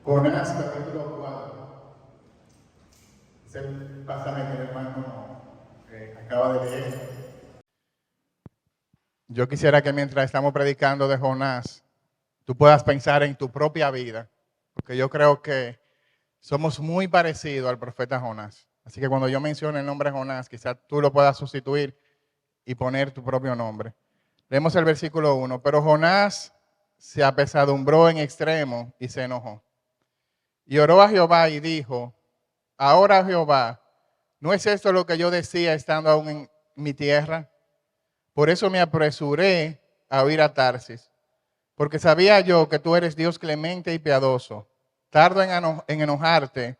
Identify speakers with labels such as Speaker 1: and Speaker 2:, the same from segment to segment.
Speaker 1: Jonás capítulo 4. Es el pasaje que el hermano acaba de leer. Yo quisiera que mientras estamos predicando de Jonás, tú puedas pensar en tu propia vida, porque yo creo que somos muy parecidos al profeta Jonás. Así que cuando yo mencione el nombre Jonás, quizás tú lo puedas sustituir y poner tu propio nombre. Leemos el versículo 1. Pero Jonás se apesadumbró en extremo y se enojó. Y oró a Jehová y dijo: ahora, Jehová, ¿no es esto lo que yo decía estando aún en mi tierra? Por eso me apresuré a huir a Tarsis, porque sabía yo que tú eres Dios clemente y piadoso, tardo en enojarte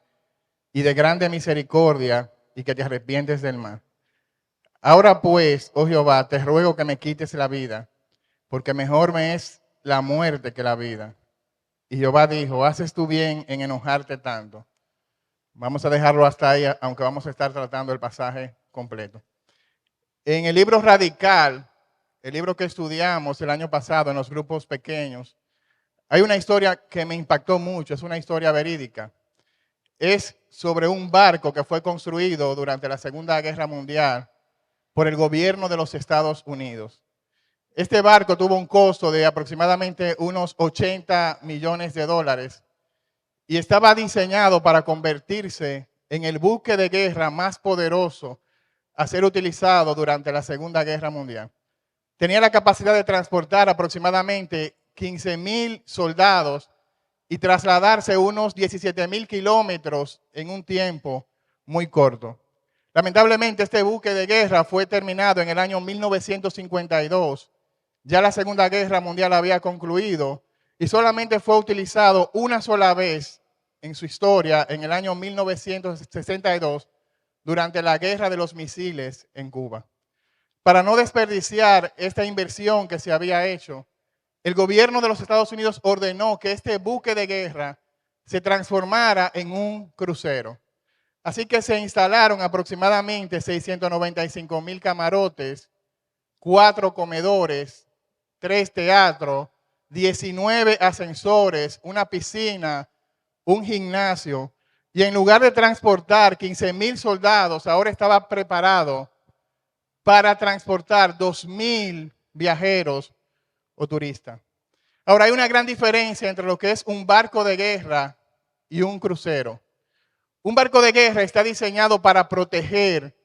Speaker 1: y de grande misericordia, y que te arrepientes del mal. Ahora pues, oh Jehová, te ruego que me quites la vida, porque mejor me es la muerte que la vida. Y Jehová dijo: haces tú bien en enojarte tanto. Vamos a dejarlo hasta ahí, aunque vamos a estar tratando el pasaje completo. En el libro Radical, el libro que estudiamos el año pasado en los grupos pequeños, hay una historia que me impactó mucho, es una historia verídica. Es sobre un barco que fue construido durante la Segunda Guerra Mundial por el gobierno de los Estados Unidos. Este barco tuvo un costo de aproximadamente unos 80 millones de dólares y estaba diseñado para convertirse en el buque de guerra más poderoso a ser utilizado durante la Segunda Guerra Mundial. Tenía la capacidad de transportar aproximadamente 15,000 soldados y trasladarse unos 17,000 kilómetros en un tiempo muy corto. Lamentablemente, este buque de guerra fue terminado en el año 1952. Ya la Segunda Guerra Mundial había concluido y solamente fue utilizado una sola vez en su historia en el año 1962 durante la Guerra de los Misiles en Cuba. Para no desperdiciar esta inversión que se había hecho, el gobierno de los Estados Unidos ordenó que este buque de guerra se transformara en un crucero. Así que se instalaron aproximadamente 695,000 camarotes, 4 comedores, 3 teatros, 19 ascensores, una piscina, un gimnasio. Y en lugar de transportar 15,000 soldados, ahora estaba preparado para transportar 2,000 viajeros o turistas. Ahora, hay una gran diferencia entre lo que es un barco de guerra y un crucero. Un barco de guerra está diseñado para proteger,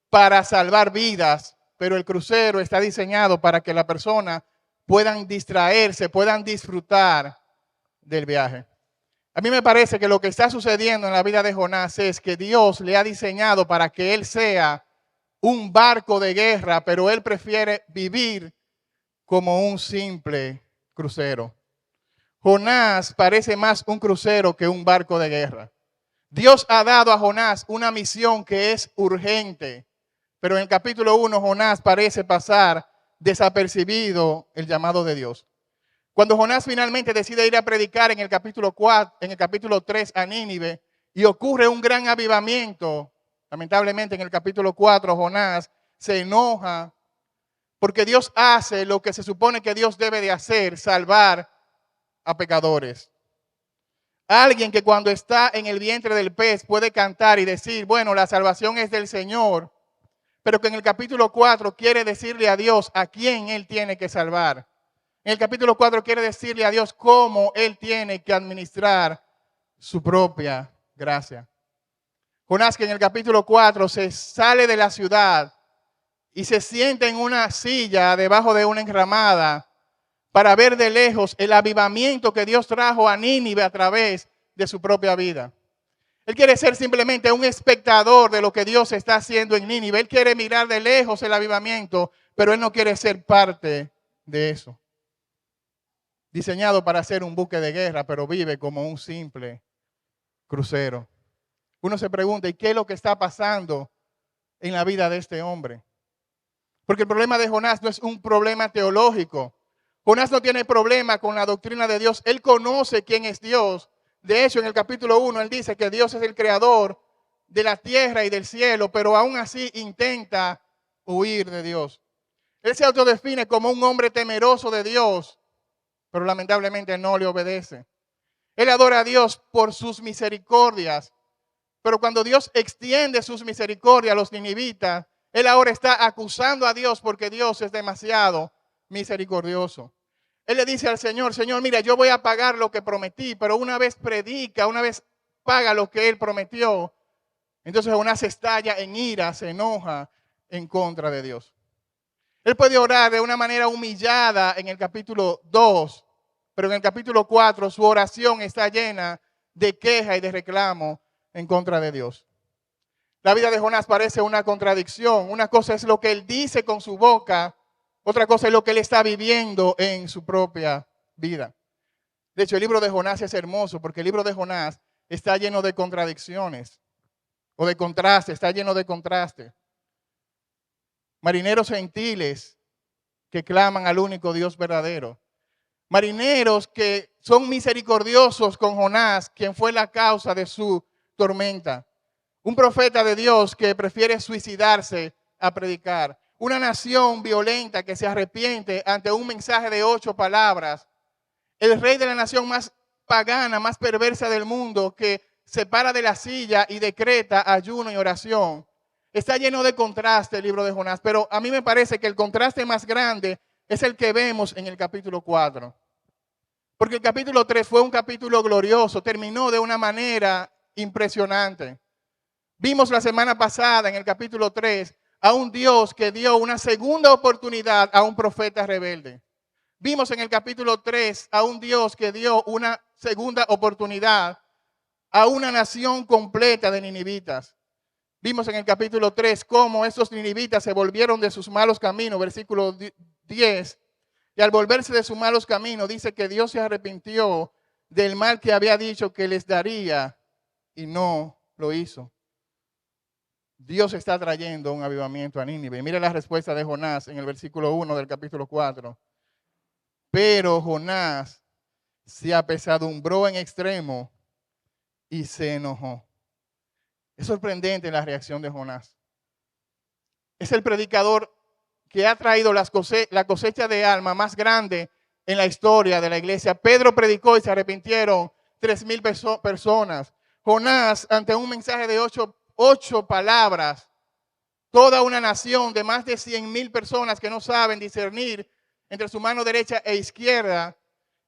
Speaker 1: para salvar vidas, pero el crucero está diseñado para que la persona puedan distraerse, puedan disfrutar del viaje. A mí me parece que lo que está sucediendo en la vida de Jonás es que Dios le ha diseñado para que él sea un barco de guerra, pero él prefiere vivir como un simple crucero. Jonás parece más un crucero que un barco de guerra. Dios ha dado a Jonás una misión que es urgente, pero en el capítulo 1 Jonás parece pasar desapercibido el llamado de Dios. Cuando Jonás finalmente decide ir a predicar en el capítulo 3 a Nínive y ocurre un gran avivamiento, lamentablemente en el capítulo 4 Jonás se enoja porque Dios hace lo que se supone que Dios debe de hacer, salvar a pecadores. Alguien que cuando está en el vientre del pez puede cantar y decir, bueno, la salvación es del Señor, pero que en el capítulo 4 quiere decirle a Dios a quién Él tiene que salvar. En el capítulo 4 quiere decirle a Dios cómo Él tiene que administrar su propia gracia. Jonás, que en el capítulo 4 se sale de la ciudad y se sienta en una silla debajo de una enramada para ver de lejos el avivamiento que Dios trajo a Nínive a través de su propia vida. Él quiere ser simplemente un espectador de lo que Dios está haciendo en Nínive. Él quiere mirar de lejos el avivamiento, pero él no quiere ser parte de eso. Diseñado para ser un buque de guerra, pero vive como un simple crucero. Uno se pregunta, ¿y qué es lo que está pasando en la vida de este hombre? Porque el problema de Jonás no es un problema teológico. Jonás no tiene problema con la doctrina de Dios. Él conoce quién es Dios. De hecho, en el capítulo 1, él dice que Dios es el creador de la tierra y del cielo, pero aún así intenta huir de Dios. Él se autodefine como un hombre temeroso de Dios, pero lamentablemente no le obedece. Él adora a Dios por sus misericordias. Pero cuando Dios extiende sus misericordias a los ninivitas, Él ahora está acusando a Dios porque Dios es demasiado misericordioso. Él le dice al Señor, Señor, mira, yo voy a pagar lo que prometí, pero una vez predica, una vez paga lo que Él prometió, entonces Jonás estalla en ira, se enoja en contra de Dios. Él puede orar de una manera humillada en el capítulo 2, pero en el capítulo 4 su oración está llena de queja y de reclamo en contra de Dios. La vida de Jonás parece una contradicción. Una cosa es lo que él dice con su boca, otra cosa es lo que él está viviendo en su propia vida. De hecho, el libro de Jonás es hermoso porque el libro de Jonás está lleno de contradicciones o de contrastes, está lleno de contrastes. Marineros gentiles que claman al único Dios verdadero. Marineros que son misericordiosos con Jonás, quien fue la causa de su tormenta. Un profeta de Dios que prefiere suicidarse a predicar. Una nación violenta que se arrepiente ante un mensaje de 8 palabras. El rey de la nación más pagana, más perversa del mundo, que se para de la silla y decreta ayuno y oración. Está lleno de contraste el libro de Jonás, pero a mí me parece que el contraste más grande es el que vemos en el capítulo 4. Porque el capítulo 3 fue un capítulo glorioso, terminó de una manera impresionante. Vimos la semana pasada en el capítulo 3 a un Dios que dio una segunda oportunidad a un profeta rebelde. Vimos en el capítulo 3 a un Dios que dio una segunda oportunidad a una nación completa de ninivitas. Vimos en el capítulo 3 cómo estos ninivitas se volvieron de sus malos caminos, versículo 10. Y al volverse de sus malos caminos, dice que Dios se arrepintió del mal que había dicho que les daría y no lo hizo. Dios está trayendo un avivamiento a Nínive. Mire la respuesta de Jonás en el versículo 1 del capítulo 4. Pero Jonás se apesadumbró en extremo y se enojó. Es sorprendente la reacción de Jonás. Es el predicador que ha traído la cosecha de alma más grande en la historia de la iglesia. Pedro predicó y se arrepintieron 3,000 personas. Jonás, ante un mensaje de 8 palabras, toda una nación de más de 100,000 personas que no saben discernir entre su mano derecha e izquierda.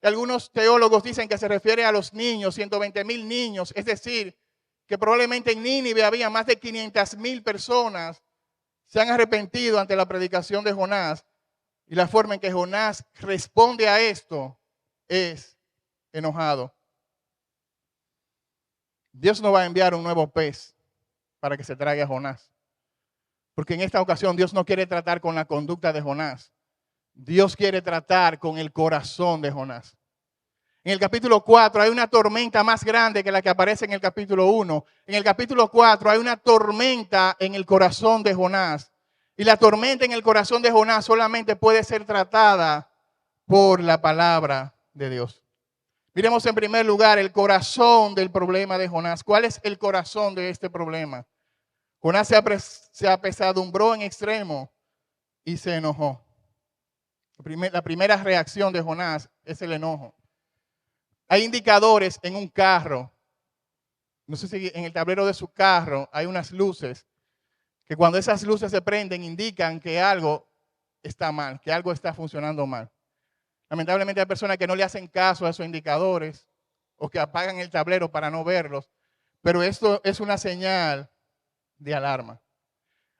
Speaker 1: Algunos teólogos dicen que se refiere a los niños, 120,000 niños, es decir, que probablemente en Nínive había más de 500,000 personas, se han arrepentido ante la predicación de Jonás. Y la forma en que Jonás responde a esto es enojado. Dios no va a enviar un nuevo pez para que se trague a Jonás. Porque en esta ocasión Dios no quiere tratar con la conducta de Jonás. Dios quiere tratar con el corazón de Jonás. En el capítulo 4 hay una tormenta más grande que la que aparece en el capítulo 1. En el capítulo 4 hay una tormenta en el corazón de Jonás. Y la tormenta en el corazón de Jonás solamente puede ser tratada por la palabra de Dios. Miremos en primer lugar el corazón del problema de Jonás. ¿Cuál es el corazón de este problema? Jonás se apesadumbró en extremo y se enojó. La primera reacción de Jonás es el enojo. Hay indicadores en un carro. No sé si en el tablero de su carro hay unas luces que cuando esas luces se prenden indican que algo está mal, que algo está funcionando mal. Lamentablemente hay personas que no le hacen caso a esos indicadores o que apagan el tablero para no verlos, pero esto es una señal de alarma.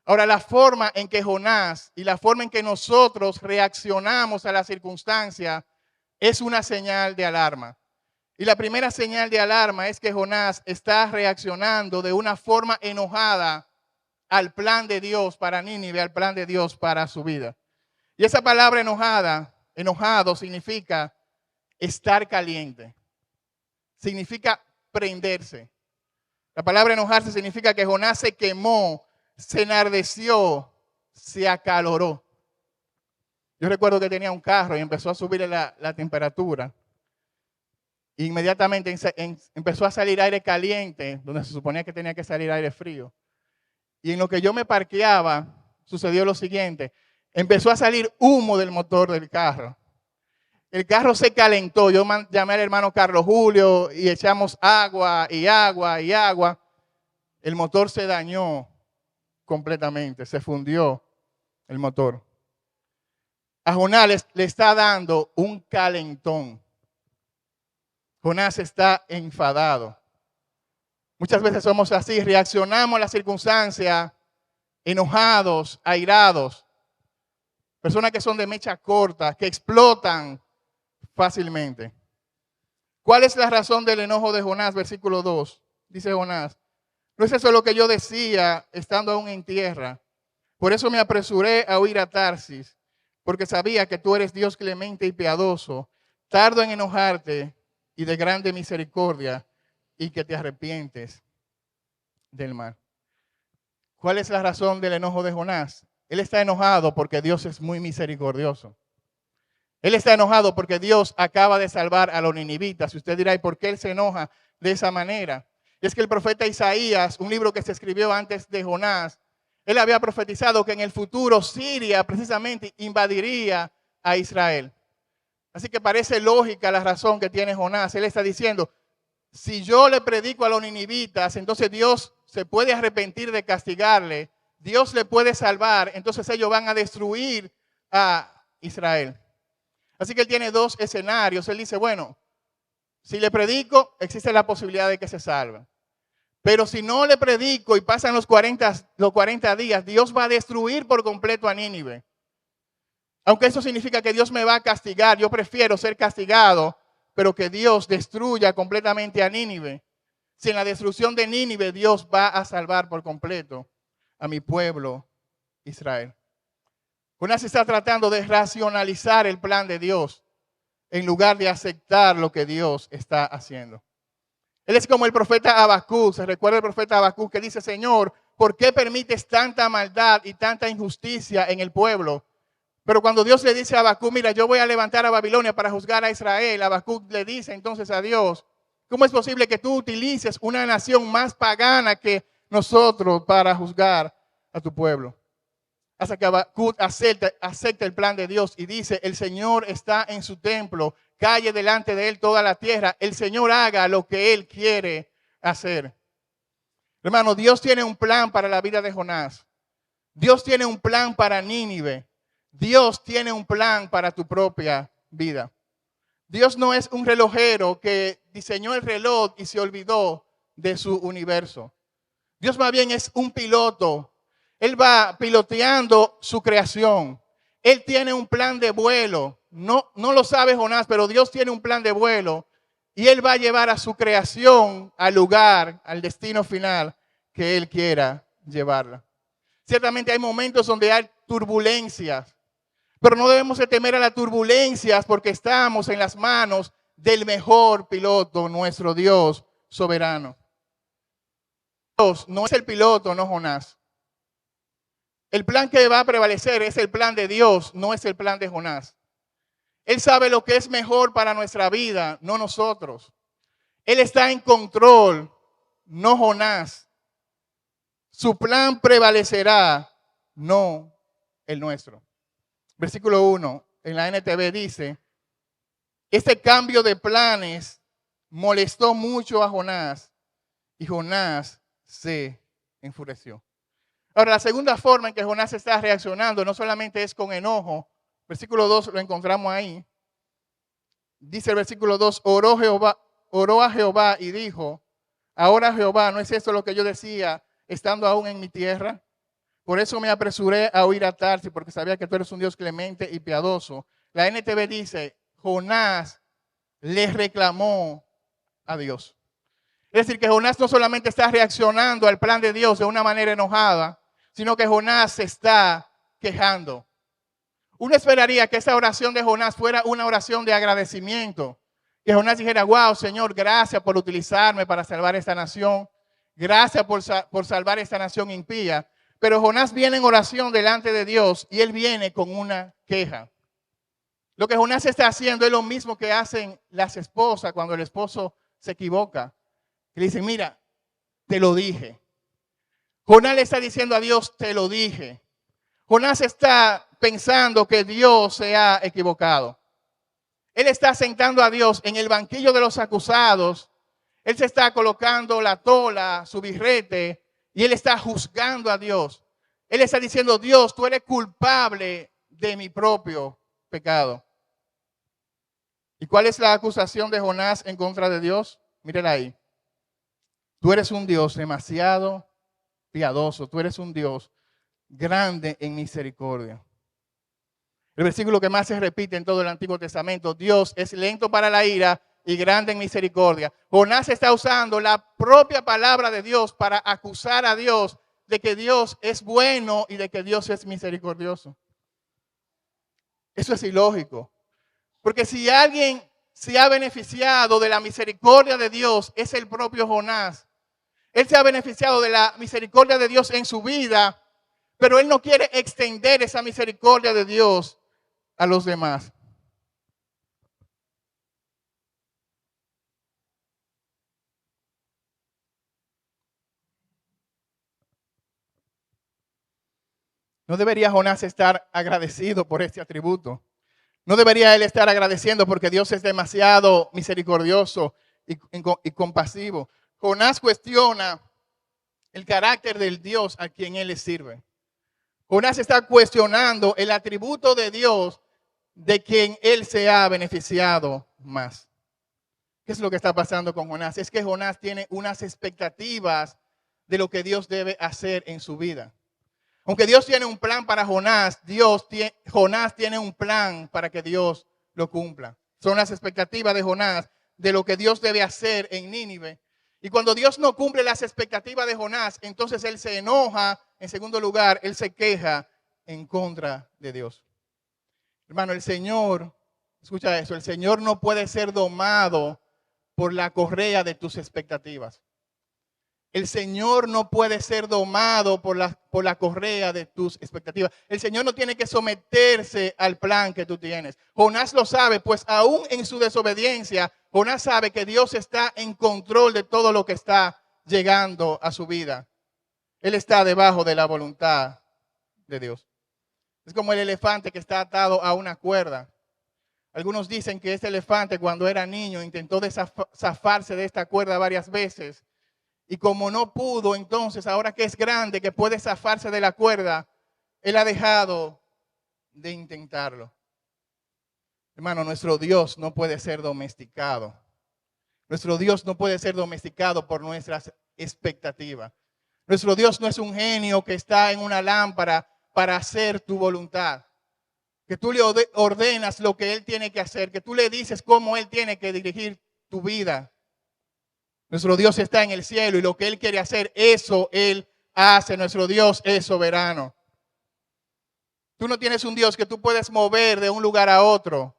Speaker 1: Ahora, la forma en que Jonás y la forma en que nosotros reaccionamos a la circunstancia es una señal de alarma. Y la primera señal de alarma es que Jonás está reaccionando de una forma enojada al plan de Dios para Nínive, al plan de Dios para su vida. Y esa palabra enojado significa estar caliente. Significa prenderse. La palabra enojarse significa que Jonás se quemó, se enardeció, se acaloró. Yo recuerdo que tenía un carro y empezó a subir la temperatura. Inmediatamente empezó a salir aire caliente, donde se suponía que tenía que salir aire frío. Y en lo que yo me parqueaba, sucedió lo siguiente. Empezó a salir humo del motor del carro. El carro se calentó. Yo llamé al hermano Carlos Julio y echamos agua y agua y agua. El motor se dañó completamente, se fundió el motor. A Jonás le está dando un calentón. Jonás está enfadado. Muchas veces somos así, reaccionamos a las circunstancias enojados, airados. Personas que son de mecha corta, que explotan fácilmente. ¿Cuál es la razón del enojo de Jonás? Versículo 2. Dice Jonás: no es eso lo que yo decía estando aún en tierra. Por eso me apresuré a huir a Tarsis, porque sabía que tú eres Dios clemente y piadoso, tardo en enojarte y de grande misericordia, y que te arrepientes del mal. ¿Cuál es la razón del enojo de Jonás? Él está enojado porque Dios es muy misericordioso. Él está enojado porque Dios acaba de salvar a los ninivitas. Y usted dirá, ¿y por qué él se enoja de esa manera? Y es que el profeta Isaías, un libro que se escribió antes de Jonás, él había profetizado que en el futuro Siria precisamente invadiría a Israel. Así que parece lógica la razón que tiene Jonás. Él está diciendo, si yo le predico a los ninivitas, entonces Dios se puede arrepentir de castigarle. Dios le puede salvar, entonces ellos van a destruir a Israel. Así que él tiene dos escenarios. Él dice, bueno, si le predico, existe la posibilidad de que se salve. Pero si no le predico y pasan los 40 días, Dios va a destruir por completo a Nínive. Aunque eso significa que Dios me va a castigar, yo prefiero ser castigado, pero que Dios destruya completamente a Nínive. Si en la destrucción de Nínive Dios va a salvar por completo a mi pueblo Israel. Jonás está tratando de racionalizar el plan de Dios en lugar de aceptar lo que Dios está haciendo. Él es como el profeta Habacuc. Se recuerda el profeta Habacuc que dice, Señor, ¿por qué permites tanta maldad y tanta injusticia en el pueblo? Pero cuando Dios le dice a Habacuc, mira, yo voy a levantar a Babilonia para juzgar a Israel, Habacuc le dice entonces a Dios, ¿cómo es posible que tú utilices una nación más pagana que nosotros para juzgar a tu pueblo? Hasta que Habacuc acepta el plan de Dios y dice, el Señor está en su templo, calle delante de él toda la tierra, el Señor haga lo que él quiere hacer. Hermano, Dios tiene un plan para la vida de Jonás. Dios tiene un plan para Nínive. Dios tiene un plan para tu propia vida. Dios no es un relojero que diseñó el reloj y se olvidó de su universo. Dios más bien es un piloto. Él va piloteando su creación. Él tiene un plan de vuelo. No lo sabe Jonás, pero Dios tiene un plan de vuelo. Y Él va a llevar a su creación al lugar, al destino final que Él quiera llevarla. Ciertamente hay momentos donde hay turbulencias. Pero no debemos de temer a las turbulencias porque estamos en las manos del mejor piloto, nuestro Dios soberano. Dios no es el piloto, no Jonás. El plan que va a prevalecer es el plan de Dios, no es el plan de Jonás. Él sabe lo que es mejor para nuestra vida, no nosotros. Él está en control, no Jonás. Su plan prevalecerá, no el nuestro. Versículo 1 en la NTV dice, este cambio de planes molestó mucho a Jonás y Jonás se enfureció. Ahora, la segunda forma en que Jonás está reaccionando no solamente es con enojo. Versículo 2 lo encontramos ahí. Dice el versículo 2, oró a Jehová y dijo, ahora Jehová, ¿no es esto lo que yo decía estando aún en mi tierra? Por eso me apresuré a huir a Tarsis, porque sabía que tú eres un Dios clemente y piadoso. La NTV dice, Jonás le reclamó a Dios. Es decir, que Jonás no solamente está reaccionando al plan de Dios de una manera enojada, sino que Jonás se está quejando. Uno esperaría que esa oración de Jonás fuera una oración de agradecimiento. Que Jonás dijera, wow, Señor, gracias por utilizarme para salvar esta nación. Gracias por salvar esta nación impía. Pero Jonás viene en oración delante de Dios y él viene con una queja. Lo que Jonás está haciendo es lo mismo que hacen las esposas cuando el esposo se equivoca. Le dicen, mira, te lo dije. Jonás le está diciendo a Dios, te lo dije. Jonás está pensando que Dios se ha equivocado. Él está sentando a Dios en el banquillo de los acusados. Él se está colocando la tola, su birrete, y él está juzgando a Dios. Él está diciendo, Dios, tú eres culpable de mi propio pecado. ¿Y cuál es la acusación de Jonás en contra de Dios? Mírela ahí. Tú eres un Dios demasiado piadoso. Tú eres un Dios grande en misericordia. El versículo que más se repite en todo el Antiguo Testamento. Dios es lento para la ira y grande en misericordia. Jonás está usando la propia palabra de Dios para acusar a Dios de que Dios es bueno y de que Dios es misericordioso. Eso es ilógico. Porque si alguien se ha beneficiado de la misericordia de Dios, es el propio Jonás. Él se ha beneficiado de la misericordia de Dios en su vida, pero él no quiere extender esa misericordia de Dios a los demás. ¿No debería Jonás estar agradecido por este atributo? ¿No debería él estar agradeciendo porque Dios es demasiado misericordioso y compasivo? Jonás cuestiona el carácter del Dios a quien él le sirve. Jonás está cuestionando el atributo de Dios de quien él se ha beneficiado más. ¿Qué es lo que está pasando con Jonás? Es que Jonás tiene unas expectativas de lo que Dios debe hacer en su vida. Aunque Dios tiene un plan para Jonás, Jonás tiene un plan para que Dios lo cumpla. Son las expectativas de Jonás de lo que Dios debe hacer en Nínive. Y cuando Dios no cumple las expectativas de Jonás, entonces él se enoja. En segundo lugar, él se queja en contra de Dios. Hermano, el Señor, escucha eso, el Señor no puede ser domado por la correa de tus expectativas. El Señor no puede ser domado por la correa de tus expectativas. El Señor no tiene que someterse al plan que tú tienes. Jonás lo sabe, pues aún en su desobediencia, Jonás sabe que Dios está en control de todo lo que está llegando a su vida. Él está debajo de la voluntad de Dios. Es como el elefante que está atado a una cuerda. Algunos dicen que este elefante cuando era niño intentó zafarse de esta cuerda varias veces. Y como no pudo, entonces ahora que es grande, que puede zafarse de la cuerda, él ha dejado de intentarlo. Hermano, nuestro Dios no puede ser domesticado. Nuestro Dios no puede ser domesticado por nuestras expectativas. Nuestro Dios no es un genio que está en una lámpara para hacer tu voluntad. Que tú le ordenas lo que Él tiene que hacer, que tú le dices cómo Él tiene que dirigir tu vida. Nuestro Dios está en el cielo y lo que Él quiere hacer, eso Él hace. Nuestro Dios es soberano. Tú no tienes un Dios que tú puedes mover de un lugar a otro,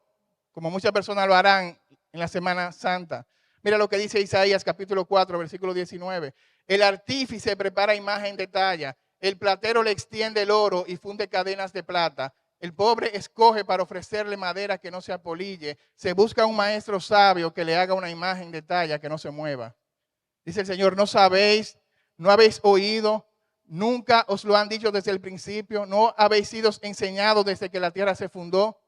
Speaker 1: como muchas personas lo harán en la Semana Santa. Mira lo que dice Isaías capítulo 4, versículo 19. El artífice prepara imagen de talla, el platero le extiende el oro y funde cadenas de plata. El pobre escoge para ofrecerle madera que no se apolille. Se busca un maestro sabio que le haga una imagen de talla que no se mueva. Dice el Señor, ¿no sabéis, no habéis oído, nunca os lo han dicho desde el principio, no habéis sido enseñados desde que la tierra se fundó?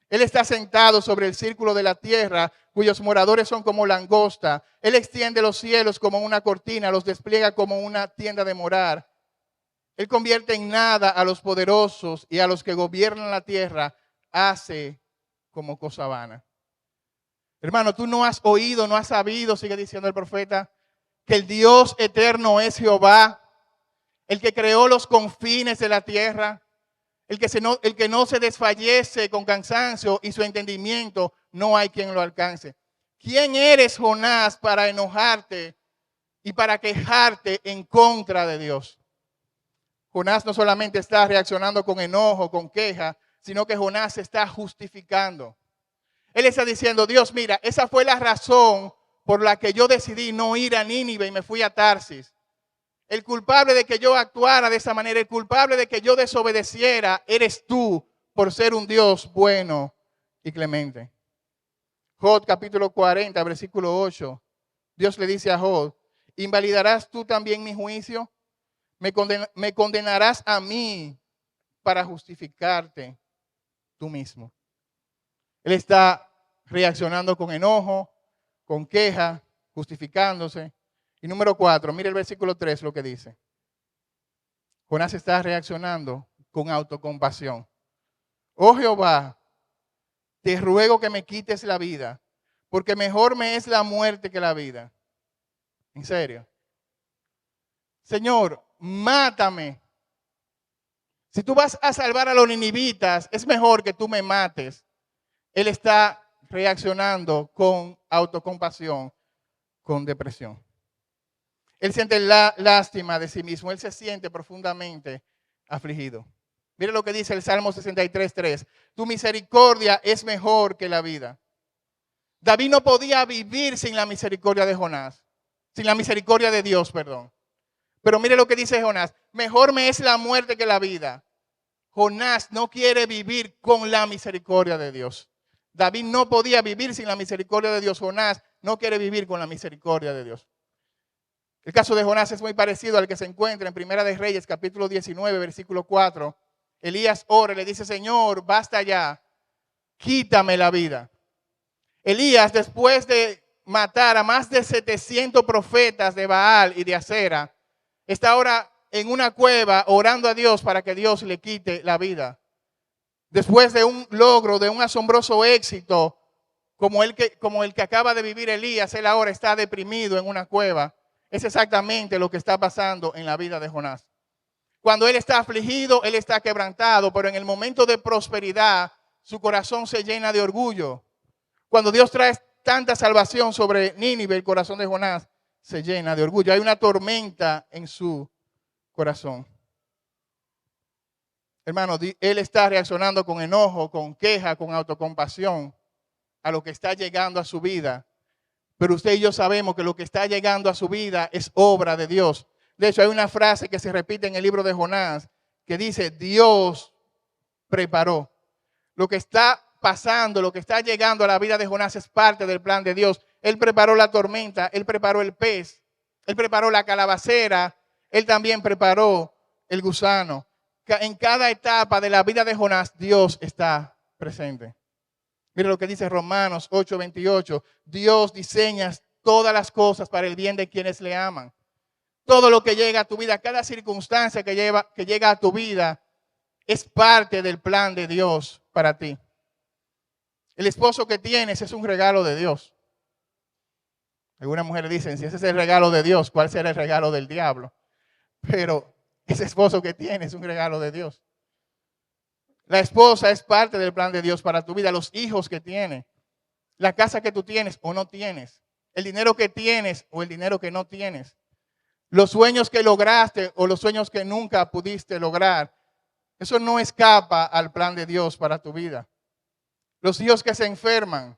Speaker 1: Él está sentado sobre el círculo de la tierra, cuyos moradores son como langosta. Él extiende los cielos como una cortina, los despliega como una tienda de morar. Él convierte en nada a los poderosos y a los que gobiernan la tierra hace como cosa vana. Hermano, tú no has oído, no has sabido, sigue diciendo el profeta, que el Dios eterno es Jehová, el que creó los confines de la tierra, el que no se desfallece con cansancio y su entendimiento no hay quien lo alcance. ¿Quién eres, Jonás, para enojarte y para quejarte en contra de Dios? Jonás no solamente está reaccionando con enojo, con queja, sino que Jonás se está justificando. Él está diciendo, Dios, mira, esa fue la razón por la que yo decidí no ir a Nínive y me fui a Tarsis. El culpable de que yo actuara de esa manera, el culpable de que yo desobedeciera, eres tú por ser un Dios bueno y clemente. Job capítulo 40, versículo 8. Dios le dice a Job, ¿invalidarás tú también mi juicio? ¿Me condenarás a mí para justificarte tú mismo? Él está reaccionando con enojo, con queja, justificándose. Y número 4, mire el versículo 3 lo que dice. Jonás está reaccionando con autocompasión. Oh Jehová, te ruego que me quites la vida, porque mejor me es la muerte que la vida. En serio. Señor, mátame. Si tú vas a salvar a los ninivitas, es mejor que tú me mates. Él está reaccionando con autocompasión, con depresión. Él siente lástima de sí mismo. Él se siente profundamente afligido. Mire lo que dice el Salmo 63:3. Tu misericordia es mejor que la vida. David no podía vivir sin la misericordia de Jonás. Sin la misericordia de Dios, perdón. Pero mire lo que dice Jonás. Mejor me es la muerte que la vida. Jonás no quiere vivir con la misericordia de Dios. David no podía vivir sin la misericordia de Dios. Jonás no quiere vivir con la misericordia de Dios. El caso de Jonás es muy parecido al que se encuentra en Primera de Reyes, capítulo 19, versículo 4. Elías ora y le dice, Señor, basta ya, quítame la vida. Elías, después de matar a más de 700 profetas de Baal y de Acera, está ahora en una cueva orando a Dios para que Dios le quite la vida. Después de un logro, de un asombroso éxito, como el que acaba de vivir Elías, él ahora está deprimido en una cueva. Es exactamente lo que está pasando en la vida de Jonás. Cuando él está afligido, él está quebrantado, pero en el momento de prosperidad, su corazón se llena de orgullo. Cuando Dios trae tanta salvación sobre Nínive, el corazón de Jonás se llena de orgullo. Hay una tormenta en su corazón. Hermano, él está reaccionando con enojo, con queja, con autocompasión a lo que está llegando a su vida. Pero usted y yo sabemos que lo que está llegando a su vida es obra de Dios. De hecho, hay una frase que se repite en el libro de Jonás que dice, Dios preparó. Lo que está pasando, lo que está llegando a la vida de Jonás es parte del plan de Dios. Él preparó la tormenta, él preparó el pez, él preparó la calabacera, él también preparó el gusano. En cada etapa de la vida de Jonás, Dios está presente. Mira lo que dice Romanos 8:28. Dios diseña todas las cosas para el bien de quienes le aman. Todo lo que llega a tu vida, cada circunstancia que llega a tu vida, es parte del plan de Dios para ti. El esposo que tienes es un regalo de Dios. Algunas mujeres dicen, si ese es el regalo de Dios, ¿cuál será el regalo del diablo? Pero ese esposo que tienes es un regalo de Dios. La esposa es parte del plan de Dios para tu vida. Los hijos que tienes, la casa que tú tienes o no tienes, el dinero que tienes o el dinero que no tienes, los sueños que lograste o los sueños que nunca pudiste lograr. Eso no escapa al plan de Dios para tu vida. Los hijos que se enferman,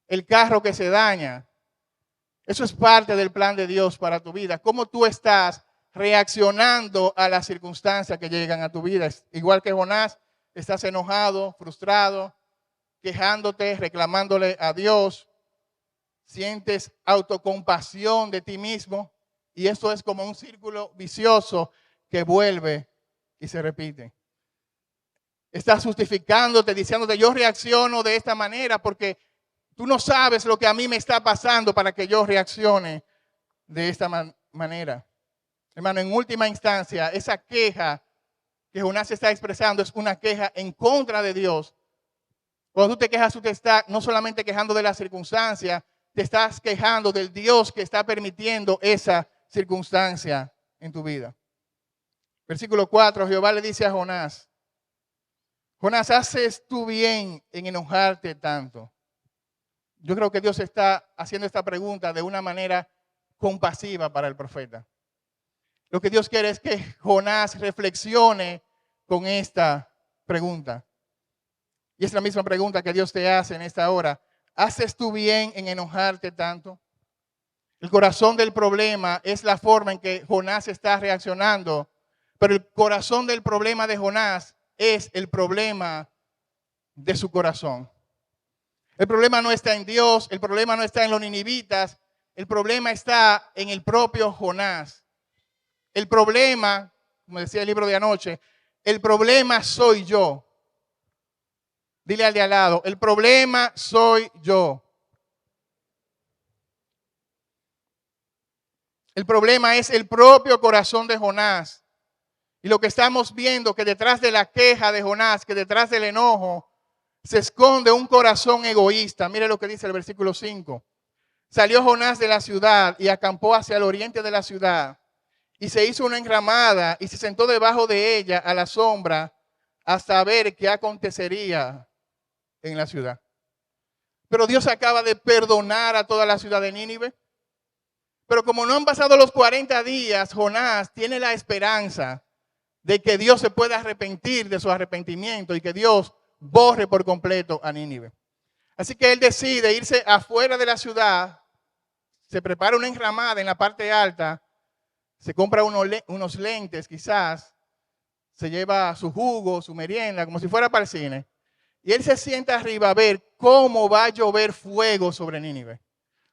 Speaker 1: el carro que se daña, eso es parte del plan de Dios para tu vida. ¿Cómo tú estás reaccionando a las circunstancias que llegan a tu vida? Igual que Jonás, estás enojado, frustrado, quejándote, reclamándole a Dios, sientes autocompasión de ti mismo y esto es como un círculo vicioso que vuelve y se repite. Estás justificándote, diciéndote yo reacciono de esta manera porque tú no sabes lo que a mí me está pasando para que yo reaccione de esta manera. Hermano, en última instancia, esa queja que Jonás está expresando es una queja en contra de Dios. Cuando tú te quejas, tú te estás no solamente quejando de la circunstancia, te estás quejando del Dios que está permitiendo esa circunstancia en tu vida. Versículo 4, Jehová le dice a Jonás, Jonás, ¿haces tú bien en enojarte tanto? Yo creo que Dios está haciendo esta pregunta de una manera compasiva para el profeta. Lo que Dios quiere es que Jonás reflexione con esta pregunta. Y es la misma pregunta que Dios te hace en esta hora. ¿Haces tú bien en enojarte tanto? El corazón del problema es la forma en que Jonás está reaccionando. Pero el corazón del problema de Jonás es el problema de su corazón. El problema no está en Dios, el problema no está en los ninivitas, el problema está en el propio Jonás. El problema, como decía el libro de anoche, el problema soy yo. Dile al de al lado, el problema soy yo. El problema es el propio corazón de Jonás. Y lo que estamos viendo, que detrás de la queja de Jonás, que detrás del enojo, se esconde un corazón egoísta. Mire lo que dice el versículo 5. Salió Jonás de la ciudad y acampó hacia el oriente de la ciudad. Y se hizo una enramada y se sentó debajo de ella a la sombra hasta ver qué acontecería en la ciudad. Pero Dios acaba de perdonar a toda la ciudad de Nínive. Pero como no han pasado los 40 días, Jonás tiene la esperanza de que Dios se pueda arrepentir de su arrepentimiento y que Dios borre por completo a Nínive. Así que él decide irse afuera de la ciudad, se prepara una enramada en la parte alta, se compra unos lentes quizás, se lleva su jugo, su merienda, como si fuera para el cine. Y él se sienta arriba a ver cómo va a llover fuego sobre Nínive.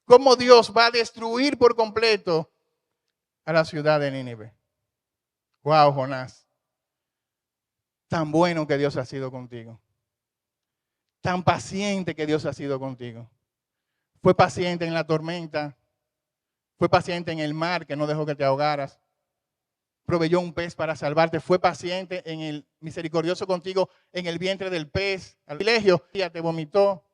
Speaker 1: Cómo Dios va a destruir por completo a la ciudad de Nínive. Wow, Jonás. Tan bueno que Dios ha sido contigo. Tan paciente que Dios ha sido contigo. Fue paciente en la tormenta. Fue paciente en el mar que no dejó que te ahogaras. Proveyó un pez para salvarte. Fue paciente en el misericordioso contigo en el vientre del pez. Al privilegio, te vomitó.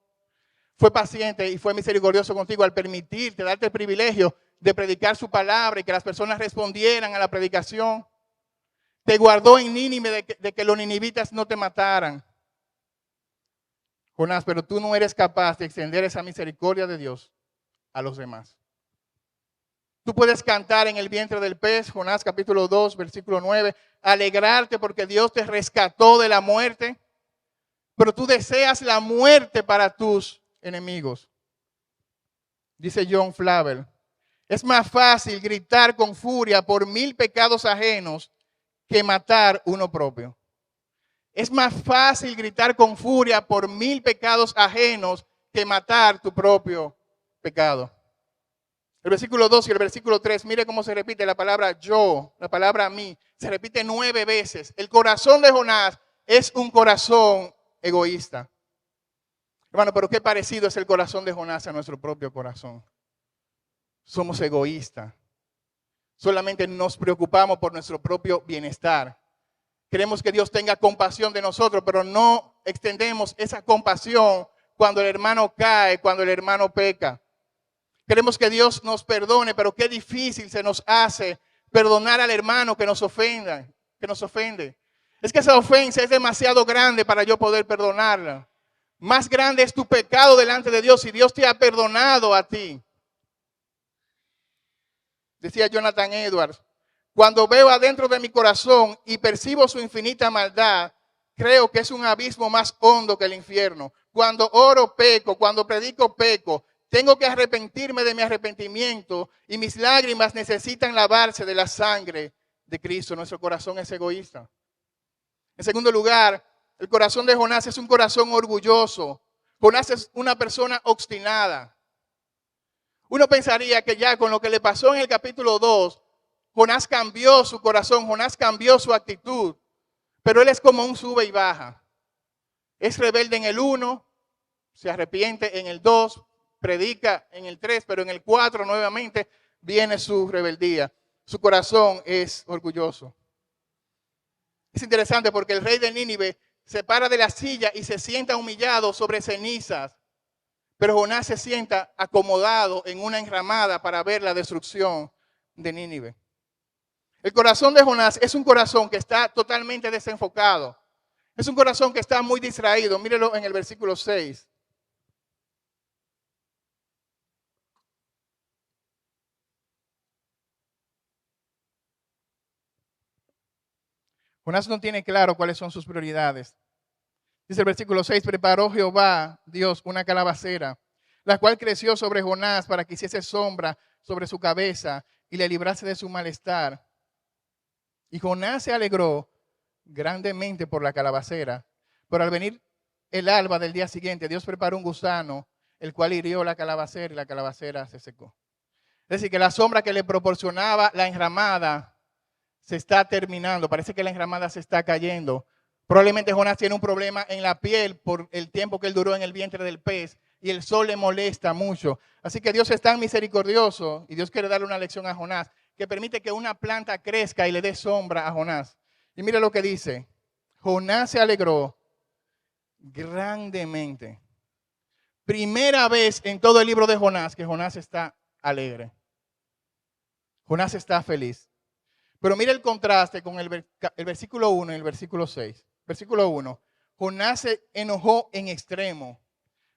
Speaker 1: Fue paciente y fue misericordioso contigo al permitirte, darte el privilegio de predicar su palabra y que las personas respondieran a la predicación. Te guardó en Nínive de que los ninivitas no te mataran. Jonás, pero tú no eres capaz de extender esa misericordia de Dios a los demás. Tú puedes cantar en el vientre del pez, Jonás capítulo 2, versículo 9, alegrarte porque Dios te rescató de la muerte, pero tú deseas la muerte para tus enemigos. Dice John Flavel, es más fácil gritar con furia por 1000 pecados ajenos que matar uno propio. Es más fácil gritar con furia por 1000 pecados ajenos que matar tu propio pecado. El versículo 2 y el versículo 3, mire cómo se repite la palabra yo, la palabra mí, se repite 9 veces. El corazón de Jonás es un corazón egoísta. Hermano, pero qué parecido es el corazón de Jonás a nuestro propio corazón. Somos egoístas. Solamente nos preocupamos por nuestro propio bienestar. Queremos que Dios tenga compasión de nosotros, pero no extendemos esa compasión cuando el hermano cae, cuando el hermano peca. Queremos que Dios nos perdone, pero qué difícil se nos hace perdonar al hermano que nos ofende. Es que esa ofensa es demasiado grande para yo poder perdonarla. Más grande es tu pecado delante de Dios y Dios te ha perdonado a ti. Decía Jonathan Edwards, cuando veo adentro de mi corazón y percibo su infinita maldad, creo que es un abismo más hondo que el infierno. Cuando oro peco, cuando predico peco, tengo que arrepentirme de mi arrepentimiento y mis lágrimas necesitan lavarse de la sangre de Cristo. Nuestro corazón es egoísta. En segundo lugar, el corazón de Jonás es un corazón orgulloso. Jonás es una persona obstinada. Uno pensaría que ya con lo que le pasó en el capítulo 2, Jonás cambió su corazón, Jonás cambió su actitud. Pero él es como un sube y baja. Es rebelde en el 1, se arrepiente en el 2, predica en el 3, pero en el 4 nuevamente viene su rebeldía. Su corazón es orgulloso. Es interesante porque el rey de Nínive se para de la silla y se sienta humillado sobre cenizas. Pero Jonás se sienta acomodado en una enramada para ver la destrucción de Nínive. El corazón de Jonás es un corazón que está totalmente desenfocado. Es un corazón que está muy distraído. Mírelo en el versículo 6. Jonás no tiene claro cuáles son sus prioridades. Dice el versículo 6, preparó Jehová, Dios, una calabacera, la cual creció sobre Jonás para que hiciese sombra sobre su cabeza y le librase de su malestar. Y Jonás se alegró grandemente por la calabacera. Pero al venir el alba del día siguiente, Dios preparó un gusano, el cual hirió la calabacera y la calabacera se secó. Es decir, que la sombra que le proporcionaba la enramada se está terminando. Parece que la enramada se está cayendo Probablemente Jonás tiene un problema en la piel por el tiempo que él duró en el vientre del pez y el sol le molesta mucho. Así que Dios es tan misericordioso y Dios quiere darle una lección a Jonás que permite que una planta crezca y le dé sombra a Jonás. Y mira lo que dice. Jonás se alegró grandemente. Primera vez en todo el libro de Jonás que Jonás está alegre. Jonás está feliz. Pero mira el contraste con el versículo 1 y el versículo 6. Versículo 1. Jonás se enojó en extremo.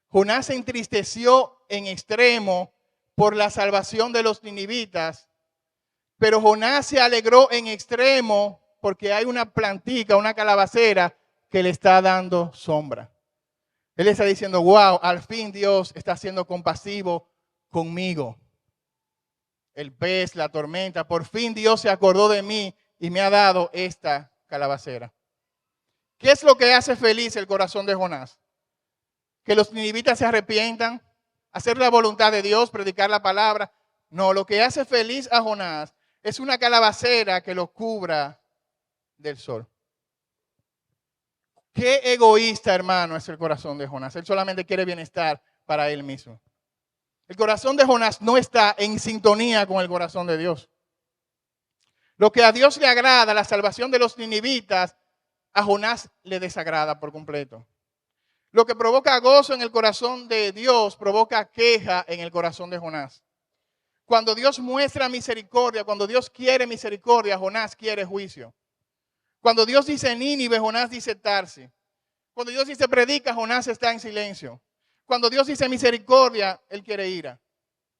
Speaker 1: Jonás se entristeció en extremo por la salvación de los ninivitas. Pero Jonás se alegró en extremo porque hay una plantica, una calabacera que le está dando sombra. Él está diciendo, wow, al fin Dios está siendo compasivo conmigo. El pez, la tormenta, por fin Dios se acordó de mí y me ha dado esta calabacera. ¿Qué es lo que hace feliz el corazón de Jonás? Que los ninivitas se arrepientan, hacer la voluntad de Dios, predicar la palabra. No, lo que hace feliz a Jonás es una calabacera que lo cubra del sol. Qué egoísta, hermano, es el corazón de Jonás. Él solamente quiere bienestar para él mismo. El corazón de Jonás no está en sintonía con el corazón de Dios. Lo que a Dios le agrada, la salvación de los ninivitas, a Jonás le desagrada por completo. Lo que provoca gozo en el corazón de Dios provoca queja en el corazón de Jonás. Cuando Dios muestra misericordia, cuando Dios quiere misericordia, Jonás quiere juicio. Cuando Dios dice Nínive, Jonás dice Tarsis. Cuando Dios dice predica, Jonás está en silencio. Cuando Dios dice misericordia, él quiere ira.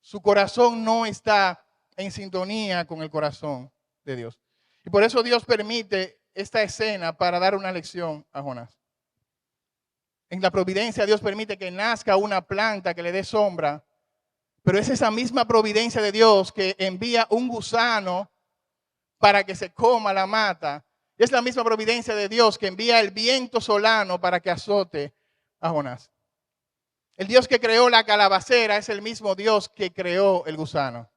Speaker 1: Su corazón no está en sintonía con el corazón de Dios. Y por eso Dios permite esta escena para dar una lección a Jonás. En la providencia Dios permite que nazca una planta que le dé sombra, pero es esa misma providencia de Dios que envía un gusano para que se coma la mata. Es la misma providencia de Dios que envía el viento solano para que azote a Jonás. El Dios que creó la calabacera es el mismo Dios que creó el gusano.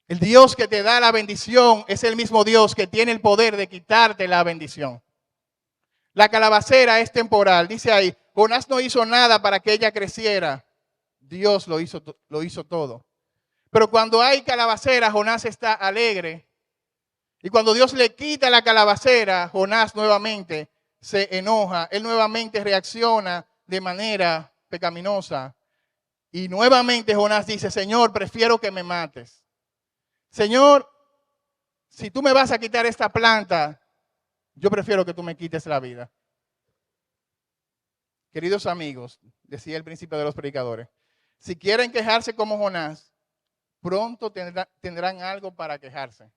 Speaker 1: El Dios que te da la bendición es el mismo Dios que tiene el poder de quitarte la bendición. La calabacera es temporal. Dice ahí, Jonás no hizo nada para que ella creciera. Dios lo hizo todo. Pero cuando hay calabacera, Jonás está alegre. Y cuando Dios le quita la calabacera, Jonás nuevamente se enoja. Él nuevamente reacciona de manera pecaminosa. Y nuevamente Jonás dice, Señor, prefiero que me mates. Señor, si tú me vas a quitar esta planta, yo prefiero que tú me quites la vida. Queridos amigos, decía el principio de los predicadores, si quieren quejarse como Jonás, pronto tendrán algo para quejarse.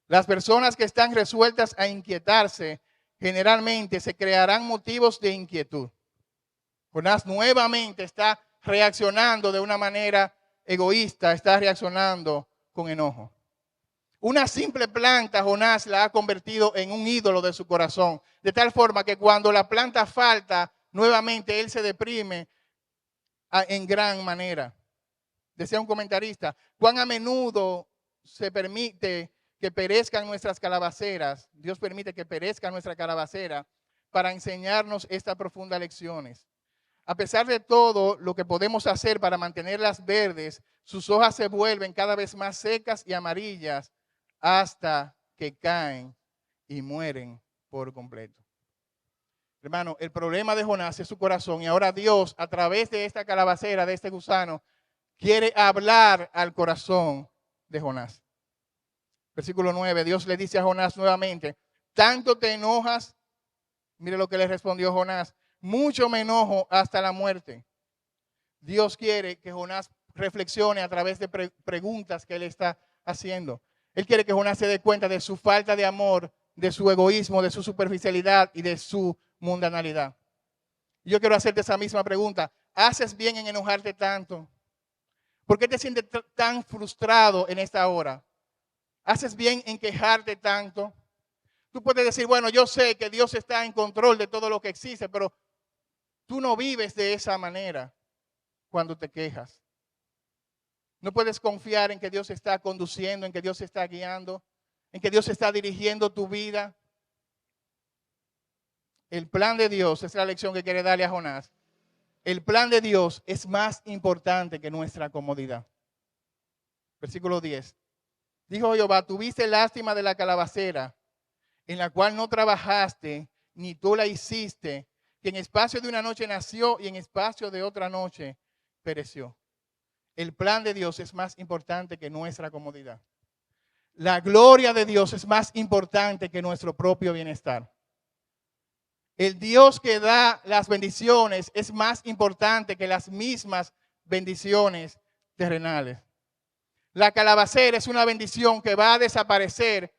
Speaker 1: Las personas que están resueltas a inquietarse, generalmente se crearán motivos de inquietud. Jonás nuevamente está reaccionando de una manera egoísta, está reaccionando con enojo. Una simple planta, Jonás la ha convertido en un ídolo de su corazón, de tal forma que cuando la planta falta, nuevamente él se deprime en gran manera. Decía un comentarista, cuán a menudo se permite que perezcan nuestras calabaceras, Dios permite que perezca nuestra calabacera para enseñarnos estas profundas lecciones. A pesar de todo lo que podemos hacer para mantenerlas verdes, sus hojas se vuelven cada vez más secas y amarillas hasta que caen y mueren por completo. Hermano, el problema de Jonás es su corazón y ahora Dios, a través de esta calabacera, de este gusano, quiere hablar al corazón de Jonás. Versículo 9, Dios le dice a Jonás nuevamente, ¿tanto te enojas? Mire lo que le respondió Jonás, mucho me enojo hasta la muerte. Dios quiere que Jonás reflexione a través de preguntas que él está haciendo. Él quiere que Jonás se dé cuenta de su falta de amor, de su egoísmo, de su superficialidad y de su mundanalidad. Yo quiero hacerte esa misma pregunta. ¿Haces bien en enojarte tanto? ¿Por qué te sientes tan frustrado en esta hora? ¿Haces bien en quejarte tanto? Tú puedes decir, bueno, yo sé que Dios está en control de todo lo que existe, pero tú no vives de esa manera cuando te quejas. No puedes confiar en que Dios está conduciendo, en que Dios está guiando, en que Dios está dirigiendo tu vida. El plan de Dios, esa es la lección que quiere darle a Jonás. El plan de Dios es más importante que nuestra comodidad. Versículo 10. Dijo Jehová, tuviste lástima de la calabacera, en la cual no trabajaste, ni tú la hiciste, que en espacio de una noche nació y en espacio de otra noche pereció. El plan de Dios es más importante que nuestra comodidad. La gloria de Dios es más importante que nuestro propio bienestar. El Dios que da las bendiciones es más importante que las mismas bendiciones terrenales. La calabacera es una bendición que va a desaparecer,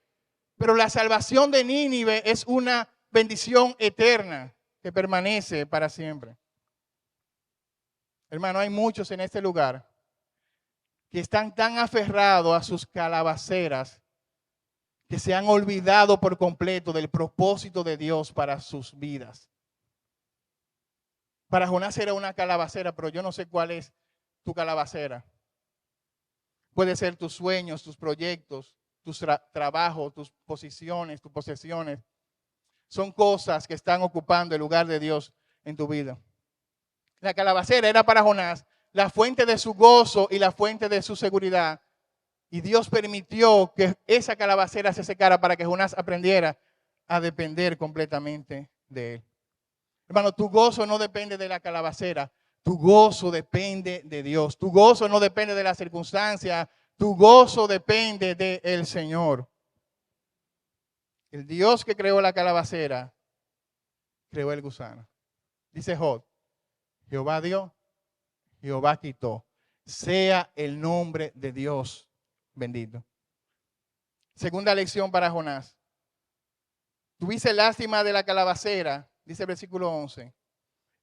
Speaker 1: pero la salvación de Nínive es una bendición eterna que permanece para siempre. Hermano, hay muchos en este lugar que están tan aferrados a sus calabaceras que se han olvidado por completo del propósito de Dios para sus vidas. Para Jonás era una calabacera, pero yo no sé cuál es tu calabacera. Puede ser tus sueños, tus proyectos, tus trabajos, tus posiciones, tus posesiones. Son cosas que están ocupando el lugar de Dios en tu vida. La calabacera era para Jonás la fuente de su gozo y la fuente de su seguridad. Y Dios permitió que esa calabacera se secara para que Jonás aprendiera a depender completamente de él. Hermano, tu gozo no depende de la calabacera. Tu gozo depende de Dios. Tu gozo no depende de la circunstancia. Tu gozo depende del Señor. El Dios que creó la calabacera, creó el gusano. Dice Job, Jehová dio, Jehová quitó. Sea el nombre de Dios bendito. Segunda lección para Jonás. Tuviste lástima de la calabacera, dice el versículo 11.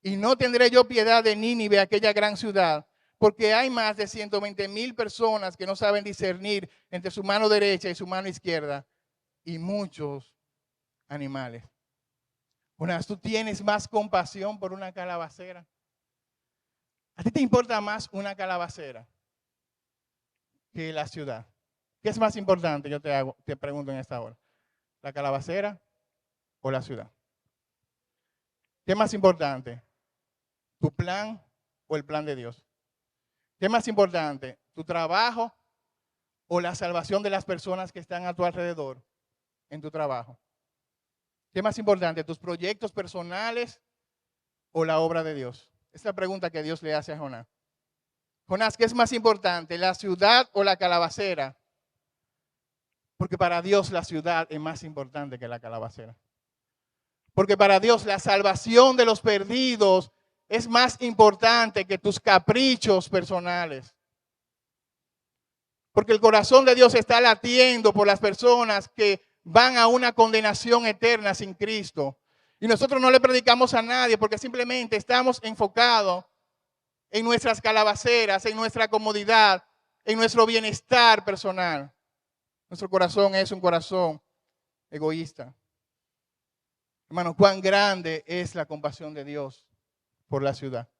Speaker 1: Y no tendré yo piedad de Nínive, aquella gran ciudad, porque hay más de 120,000 personas que no saben discernir entre su mano derecha y su mano izquierda, y muchos animales. Jonás, ¿tú tienes más compasión por una calabacera? ¿A ti te importa más una calabacera que la ciudad? ¿Qué es más importante? Yo te pregunto en esta hora. ¿La calabacera o la ciudad? ¿Qué es más importante? ¿Tu plan o el plan de Dios? ¿Qué es más importante? ¿Tu trabajo o la salvación de las personas que están a tu alrededor en tu trabajo? ¿Qué es más importante? ¿Tus proyectos personales o la obra de Dios? Esa es la pregunta que Dios le hace a Jonás. Jonás, ¿qué es más importante? ¿La ciudad o la calabacera? Porque para Dios la ciudad es más importante que la calabacera. Porque para Dios la salvación de los perdidos es más importante que tus caprichos personales. Porque el corazón de Dios está latiendo por las personas que van a una condenación eterna sin Cristo. Y nosotros no le predicamos a nadie porque simplemente estamos enfocados en nuestras calabaceras, en nuestra comodidad, en nuestro bienestar personal. Nuestro corazón es un corazón egoísta. Hermano, cuán grande es la compasión de Dios por la ciudad.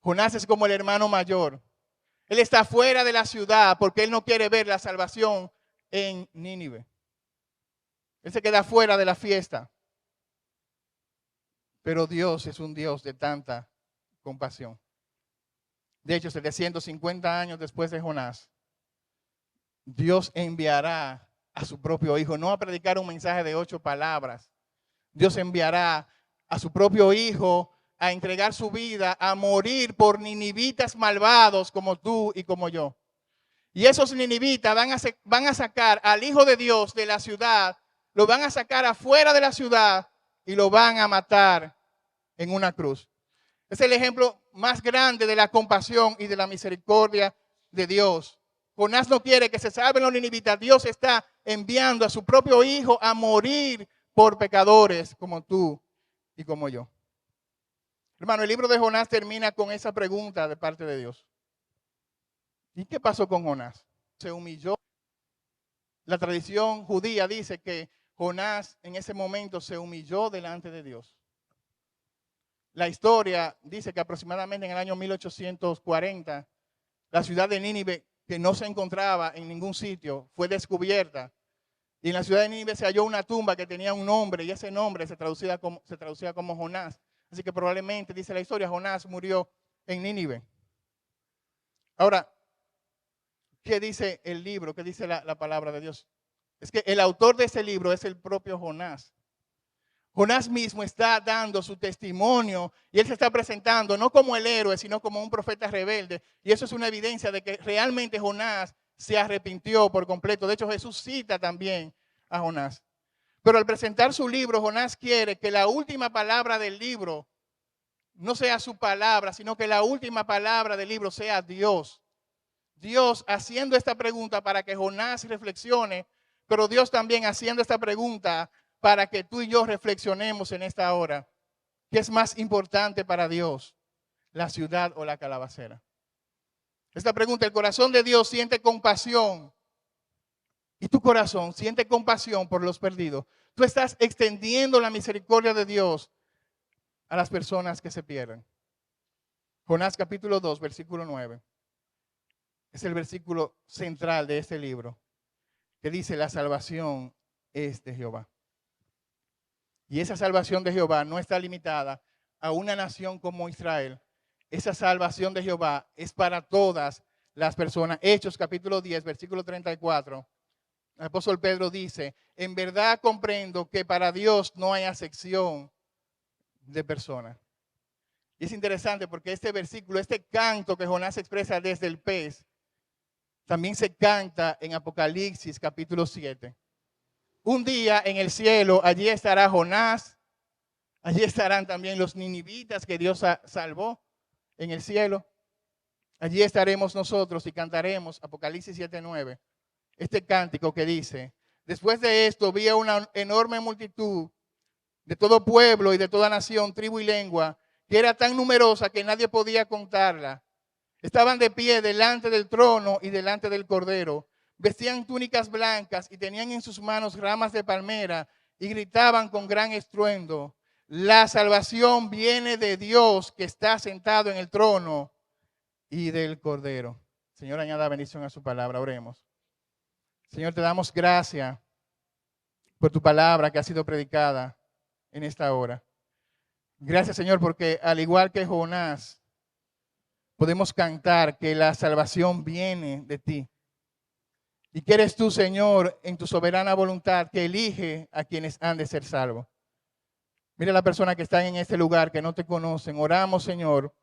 Speaker 1: Jonás es como el hermano mayor. Él está fuera de la ciudad porque él no quiere ver la salvación en Nínive. Él se queda fuera de la fiesta. Pero Dios es un Dios de tanta compasión. De hecho, 750 años después de Jonás, Dios enviará a su propio hijo, no a predicar un mensaje de 8 palabras. Dios enviará a su propio hijo a entregar su vida, a morir por ninivitas malvados como tú y como yo. Y esos ninivitas van a sacar al Hijo de Dios de la ciudad, lo van a sacar afuera de la ciudad y lo van a matar en una cruz. Es el ejemplo más grande de la compasión y de la misericordia de Dios. Jonás no quiere que se salven los ninivitas. Dios está enviando a su propio hijo a morir por pecadores como tú y como yo. Hermano, el libro de Jonás termina con esa pregunta de parte de Dios. ¿Y qué pasó con Jonás? Se humilló. La tradición judía dice que Jonás en ese momento se humilló delante de Dios. La historia dice que aproximadamente en el año 1840, la ciudad de Nínive, que no se encontraba en ningún sitio, fue descubierta. Y en la ciudad de Nínive se halló una tumba que tenía un nombre, y ese nombre se traducía como Jonás. Así que probablemente, dice la historia, Jonás murió en Nínive. Ahora, ¿qué dice el libro? ¿Qué dice la palabra de Dios? Es que el autor de ese libro es el propio Jonás. Jonás mismo está dando su testimonio y él se está presentando no como el héroe, sino como un profeta rebelde. Y eso es una evidencia de que realmente Jonás se arrepintió por completo. De hecho, Jesús cita también a Jonás. Pero al presentar su libro, Jonás quiere que la última palabra del libro no sea su palabra, sino que la última palabra del libro sea Dios. Dios haciendo esta pregunta para que Jonás reflexione, pero Dios también haciendo esta pregunta para que tú y yo reflexionemos en esta hora. ¿Qué es más importante para Dios? ¿La ciudad o la calabacera? Esta pregunta, el corazón de Dios siente compasión. ¿Y tu corazón siente compasión por los perdidos? Tú estás extendiendo la misericordia de Dios a las personas que se pierden. Jonás capítulo 2, versículo 9. Es el versículo central de este libro, que dice: la salvación es de Jehová. Y esa salvación de Jehová no está limitada a una nación como Israel. Esa salvación de Jehová es para todas las personas. Hechos capítulo 10, versículo 34. El apóstol Pedro dice: en verdad comprendo que para Dios no hay acepción de personas. Y es interesante porque este versículo, este canto que Jonás expresa desde el pez, también se canta en Apocalipsis capítulo 7. Un día en el cielo, allí estará Jonás, allí estarán también los ninivitas que Dios salvó en el cielo. Allí estaremos nosotros y cantaremos Apocalipsis 7:9. Este cántico que dice: después de esto vi a una enorme multitud de todo pueblo y de toda nación, tribu y lengua, que era tan numerosa que nadie podía contarla. Estaban de pie delante del trono y delante del Cordero. Vestían túnicas blancas y tenían en sus manos ramas de palmera y gritaban con gran estruendo: la salvación viene de Dios que está sentado en el trono y del Cordero. Señor, añada bendición a su palabra. Oremos. Señor, te damos gracias por tu palabra que ha sido predicada en esta hora. Gracias, Señor, porque al igual que Jonás, podemos cantar que la salvación viene de ti. Y que eres tú, Señor, en tu soberana voluntad, que elige a quienes han de ser salvos. Mira la persona que está en este lugar, que no te conocen. Oramos, Señor,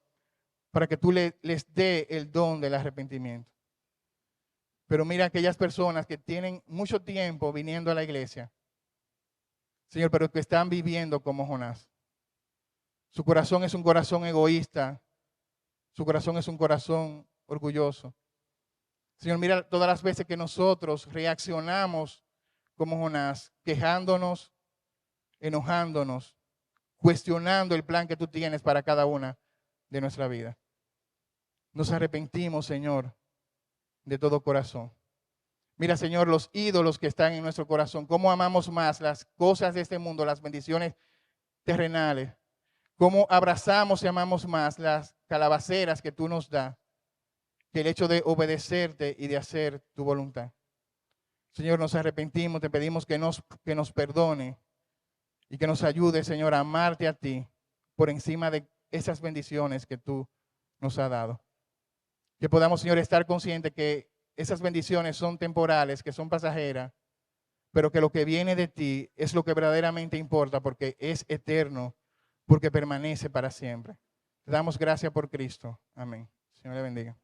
Speaker 1: para que tú les dé el don del arrepentimiento. Pero mira aquellas personas que tienen mucho tiempo viniendo a la iglesia, Señor, pero que están viviendo como Jonás. Su corazón es un corazón egoísta. Su corazón es un corazón orgulloso. Señor, mira todas las veces que nosotros reaccionamos como Jonás, quejándonos, enojándonos, cuestionando el plan que tú tienes para cada una de nuestra vida. Nos arrepentimos, Señor, de todo corazón. Mira, Señor, los ídolos que están en nuestro corazón, cómo amamos más las cosas de este mundo, las bendiciones terrenales, cómo abrazamos y amamos más las calabaceras que tú nos das, que el hecho de obedecerte y de hacer tu voluntad. Señor, nos arrepentimos, te pedimos que nos perdone y que nos ayude, Señor, a amarte a ti por encima de esas bendiciones que tú nos has dado. Que podamos, Señor, estar conscientes que esas bendiciones son temporales, que son pasajeras, pero que lo que viene de ti es lo que verdaderamente importa porque es eterno, porque permanece para siempre. Te damos gracias por Cristo. Amén. Señor le bendiga.